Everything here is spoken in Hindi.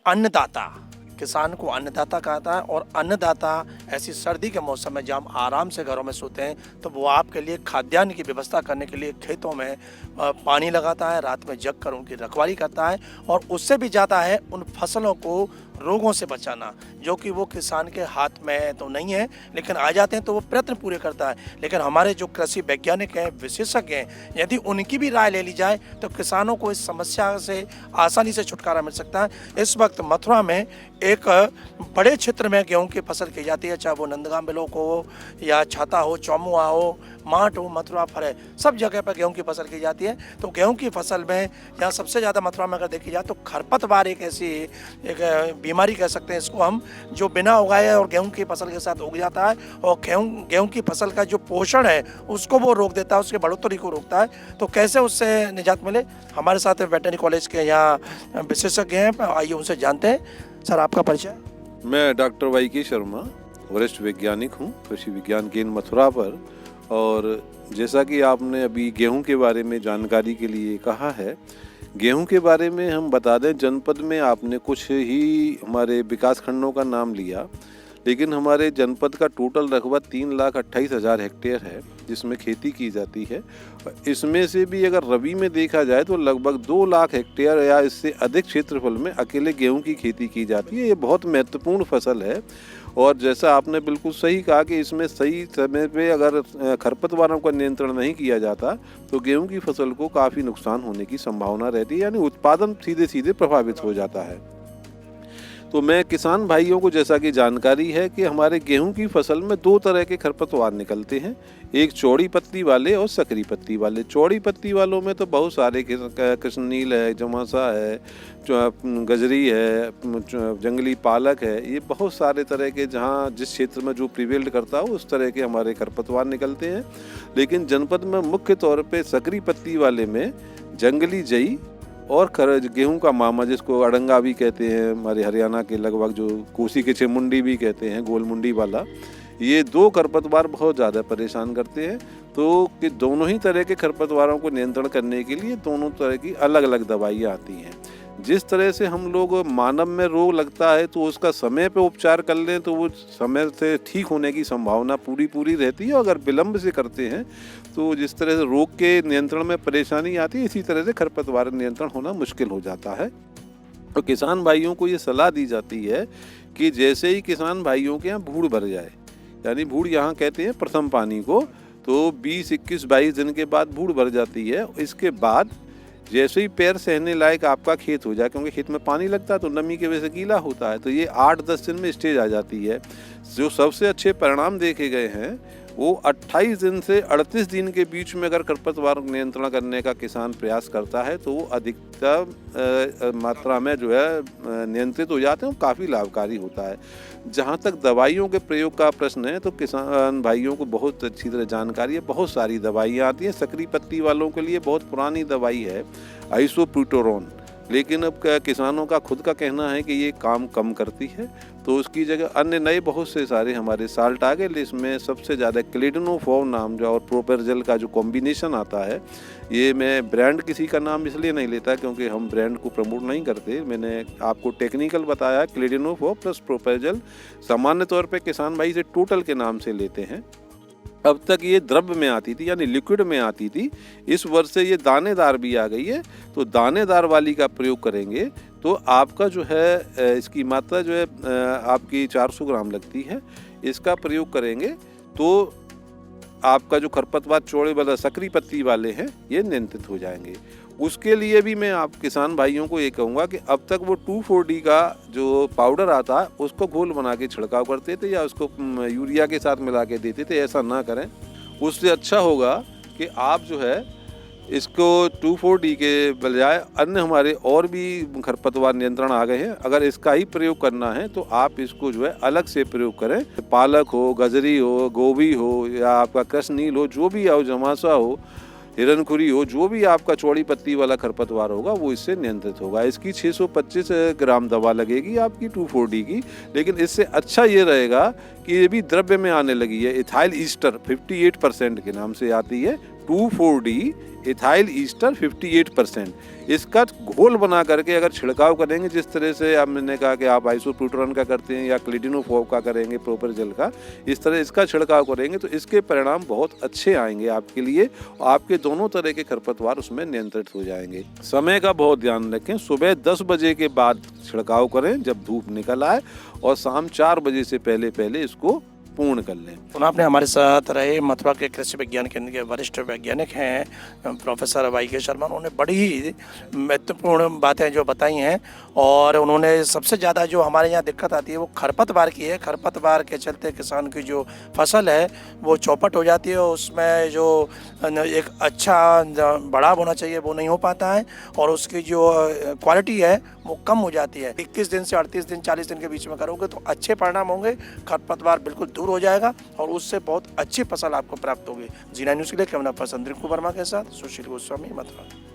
अन्नदाता, किसान को अन्नदाता कहता है। और अन्नदाता ऐसी सर्दी के मौसम में जब हम आराम से घरों में सोते हैं तो वो आपके लिए खाद्यान्न की व्यवस्था करने के लिए खेतों में पानी लगाता है, रात में जग कर उनकी रखवाली करता है। और उससे भी ज़्यादा है उन फसलों को रोगों से बचाना, जो कि वो किसान के हाथ में तो नहीं है, लेकिन आ जाते हैं तो वो प्रयत्न पूरे करता है। लेकिन हमारे जो कृषि वैज्ञानिक हैं, विशेषज्ञ हैं, यदि उनकी भी राय ले ली जाए तो किसानों को इस समस्या से आसानी से छुटकारा मिल सकता है। इस वक्त मथुरा में एक बड़े क्षेत्र में गेहूं की फसल की जाती है, चाहे वो नंदगांव ब्लॉक हो या छाता हो, चौमुआ हो, माठ हो, मथुरा फरे, सब जगह पर गेहूं की फसल की जाती है। तो गेहूं की फसल में यहाँ सबसे ज़्यादा मथुरा में अगर देखी जाए तो खरपतवार एक ऐसी एक बीमारी कह सकते हैं इसको हम, जो बिना उगाए और गेहूं की फसल के साथ उग जाता है और गेहूं की फसल का जो पोषण है उसको वो रोक देता है, उसके बढ़ोतरी को रोकता है। तो कैसे उससे निजात मिले, हमारे साथ वेटरनरी कॉलेज के यहाँ विशेषज्ञ हैं, आइए उनसे जानते हैं। सर, आपका परिचय? मैं डॉक्टर वाई.के. शर्मा, वरिष्ठ वैज्ञानिक हूँ कृषि विज्ञान केंद्र मथुरा पर। और जैसा कि आपने अभी गेहूं के बारे में जानकारी के लिए कहा है, गेहूं के बारे में हम बता दें, जनपद में आपने कुछ ही हमारे विकास खंडों का नाम लिया, लेकिन हमारे जनपद का टोटल रकबा 3,28,000 हेक्टेयर है जिसमें खेती की जाती है। इसमें से भी अगर रबी में देखा जाए तो लगभग 2 लाख हेक्टेयर या इससे अधिक क्षेत्रफल में अकेले गेहूं की खेती की जाती है। ये बहुत महत्वपूर्ण फसल है। और जैसा आपने बिल्कुल सही कहा कि इसमें सही समय पे अगर खरपतवारों का नियंत्रण नहीं किया जाता तो गेहूं की फसल को काफ़ी नुकसान होने की संभावना रहती है, यानी उत्पादन सीधे सीधे प्रभावित हो जाता है। तो मैं किसान भाइयों को, जैसा कि जानकारी है कि हमारे गेहूं की फसल में 2 तरह के खरपतवार निकलते हैं, एक चौड़ी पत्ती वाले और सकरी पत्ती वाले। चौड़ी पत्ती वालों में तो बहुत सारे, कृष्णनील है, जमासा है, गजरी है, जंगली पालक है, ये बहुत सारे तरह के, जहाँ जिस क्षेत्र में जो प्रिवेल्ड करता हो उस तरह के हमारे खरपतवार निकलते हैं। लेकिन जनपद में मुख्य तौर पे सकरी पत्ती वाले में जंगली जई और गेहूं का मामा, जिसको अड़ंगा भी कहते हैं, हमारे हरियाणा के लगभग, जो कोसी के मुंडी भी कहते हैं, गोल मुंडी वाला, ये 2 खरपतवार बहुत ज़्यादा परेशान करते हैं। तो कि दोनों ही तरह के खरपतवारों को नियंत्रण करने के लिए दोनों तरह की अलग अलग दवाइयाँ आती हैं। जिस तरह से हम लोग मानव में रोग लगता है तो उसका समय पे उपचार कर लें तो वो समय से ठीक होने की संभावना पूरी रहती है। अगर विलम्ब से करते हैं तो जिस तरह से रोग के नियंत्रण में परेशानी आती है, इसी तरह से खरपतवार नियंत्रण होना मुश्किल हो जाता है। तो किसान भाइयों को ये सलाह दी जाती है कि जैसे ही किसान भाइयों के यहाँ भूड़ भर जाए, यानी भूड़ यहाँ कहते हैं प्रथम पानी को, तो 20, 21, 22 दिन के बाद भूड़ भर जाती है। इसके बाद जैसे ही पैर सहने लायक आपका खेत हो जाए, क्योंकि खेत में पानी लगता है तो नमी की वजह से गीला होता है, तो ये 8-10 दिन में स्टेज आ जाती है। जो सबसे अच्छे परिणाम देखे गए हैं वो 28 दिन से 38 दिन के बीच में अगर खरपतवार नियंत्रण करने का किसान प्रयास करता है तो वो अधिकतम मात्रा में जो है नियंत्रित हो जाते हैं, काफ़ी लाभकारी होता है। जहाँ तक दवाइयों के प्रयोग का प्रश्न है तो किसान भाइयों को बहुत अच्छी तरह जानकारी है। बहुत सारी दवाइयाँ आती हैं। सकरी पत्ती वालों के लिए बहुत पुरानी दवाई है आइसोप्यूटोरॉन, लेकिन अब किसानों का खुद का कहना है कि ये काम कम करती है, तो उसकी जगह अन्य नए बहुत से सारे हमारे साल्ट आ गए। इसमें सबसे ज़्यादा क्लेडिनोफॉर्म नाम जो और प्रोपेरजल का जो कॉम्बिनेशन आता है, ये मैं ब्रांड किसी का नाम इसलिए नहीं लेता क्योंकि हम ब्रांड को प्रमोट नहीं करते। मैंने आपको टेक्निकल बताया, क्लेडिनोफॉर्म प्लस प्रोपेरजल सामान्य तौर पर किसान भाई से टोटल के नाम से लेते हैं। अब तक ये द्रव्य में आती थी, यानी लिक्विड में आती थी। इस वर्ष से ये दानेदार भी आ गई है, तो दानेदार वाली का प्रयोग करेंगे तो आपका जो है इसकी मात्रा जो है आपकी 400 ग्राम लगती है। इसका प्रयोग करेंगे तो आपका जो खरपतवार चौड़े वाला सकरी पत्ती वाले हैं ये नियंत्रित हो जाएंगे। उसके लिए भी मैं आप किसान भाइयों को ये कहूँगा कि अब तक वो 2,4-D का जो पाउडर आता है उसको घोल बना के छिड़काव करते थे या उसको यूरिया के साथ मिला के देते थे। ऐसा ना करें, उससे अच्छा होगा कि आप जो है इसको 2,4-D के बजाय अन्य हमारे और भी खरपतवार नियंत्रण आ गए हैं, अगर इसका ही प्रयोग करना है तो आप इसको जो है अलग से प्रयोग करें। पालक हो, गजरी हो, गोभी हो या आपका कृष्णनील हो, जो भी हो, जमासा हो, हिरनखुरी हो, जो भी आपका चौड़ी पत्ती वाला खरपतवार होगा वो इससे नियंत्रित होगा। इसकी 625 ग्राम दवा लगेगी आपकी 2,4-D की, लेकिन इससे अच्छा ये रहेगा कि ये भी द्रव्य में आने लगी है। इथाइल ईस्टर 58% के नाम से आती है, 2,4-D इथाइल ईस्टर 58%। इसका घोल बना करके अगर छिड़काव करेंगे, जिस तरह से अब मैंने कहा कि आप आइसोप्यूटोरन का करते हैं या क्लिडिनोफॉर्ब का करेंगे, प्रोपर जेल का, इस तरह इसका छिड़काव करेंगे तो इसके परिणाम बहुत अच्छे आएंगे आपके लिए। आपके दोनों तरह के खरपतवार उसमें नियंत्रित हो जाएंगे। समय का बहुत ध्यान रखें, सुबह 10 बजे के बाद छिड़काव करें जब धूप निकल आए, और शाम 4 बजे से पहले पहले इसको पूर्ण कर लें। पुनः आपने हमारे साथ रहे मथुरा के कृषि विज्ञान केंद्र के वरिष्ठ वैज्ञानिक हैं प्रोफेसर वाई.के. शर्मा। उन्होंने बड़ी ही महत्वपूर्ण बातें जो बताई हैं, और उन्होंने सबसे ज़्यादा जो हमारे यहाँ दिक्कत आती है वो खरपतवार की है। खरपतवार के चलते किसान की जो फसल है वो चौपट हो जाती है, और उसमें जो एक अच्छा बढ़ाव होना चाहिए वो नहीं हो पाता है, और उसकी जो क्वालिटी है वो कम हो जाती है। 21 दिन से 38 दिन 40 दिन के बीच में करोगे तो अच्छे परिणाम होंगे, खरपतवार बिल्कुल दूर हो जाएगा और उससे बहुत अच्छी फसल आपको प्राप्त होगी। जी9 न्यूज़ के लिए कैमरा पर्सन दिलीप कुमार वर्मा के साथ सुशील गोस्वामी, मथुरा।